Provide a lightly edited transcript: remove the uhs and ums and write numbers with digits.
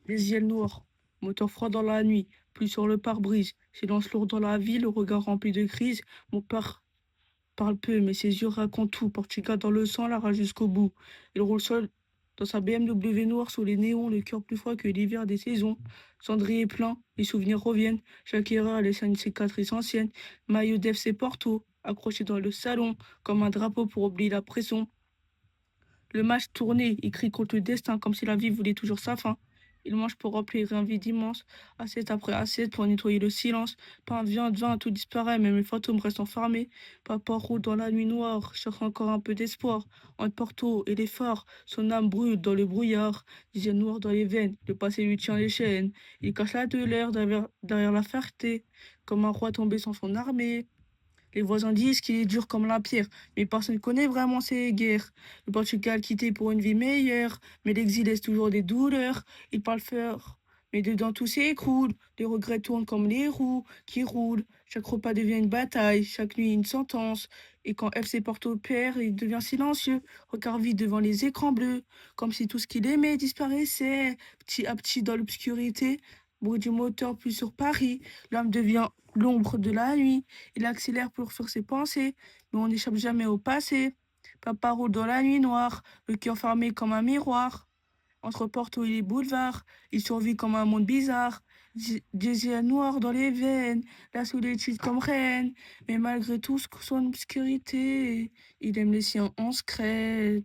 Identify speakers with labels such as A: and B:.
A: Les yeux noirs, moteur froid dans la nuit, pluie sur le pare-brise, silence lourd dans la ville, le regard rempli de crise. Mon père parle peu, mais ses yeux racontent tout. Portugal dans le sang, la rage jusqu'au bout. Il roule seul dans sa BMW noire sous les néons, le cœur plus froid que l'hiver des saisons. Cendrier plein, les souvenirs reviennent. Chaque erreur laisse une cicatrice ancienne. Maillot d'FC Porto, accroché dans le salon, comme un drapeau pour oublier la pression. Le match tourné, il crie contre le destin, comme si la vie voulait toujours sa fin. Il mange pour remplir un vide immense, assiette après assiette pour nettoyer le silence. Pain, viande, vin, tout disparaît, même les fantômes restent enfermés. Papa roule dans la nuit noire, cherche encore un peu d'espoir. Entre Porto et les phares, son âme brûle dans le brouillard. Des yeux noirs dans les veines, le passé lui tient les chaînes. Il cache la douleur derrière la fierté, comme un roi tombé sans son armée. Les voisins disent qu'il est dur comme la pierre, mais personne ne connaît vraiment ses guerres. Le Portugal quitté pour une vie meilleure, mais l'exil laisse toujours des douleurs. Il parle fort, mais dedans tout s'écroule. Les regrets tournent comme les roues qui roulent. Chaque repas devient une bataille, chaque nuit une sentence. Et quand FC Porto perd, il devient silencieux, regard vide devant les écrans bleus, comme si tout ce qu'il aimait disparaissait, petit à petit dans l'obscurité. Bruit du moteur plus sur Paris, l'âme devient l'ombre de la nuit. Il accélère pour faire ses pensées, mais on n'échappe jamais au passé. Papa roule dans la nuit noire, le cœur fermé comme un miroir. Entre Porto et les boulevards, il survit comme un monde bizarre. Des yeux noirs dans les veines, la solitude comme reine. Mais malgré tout son obscurité, il aime les siens en secret.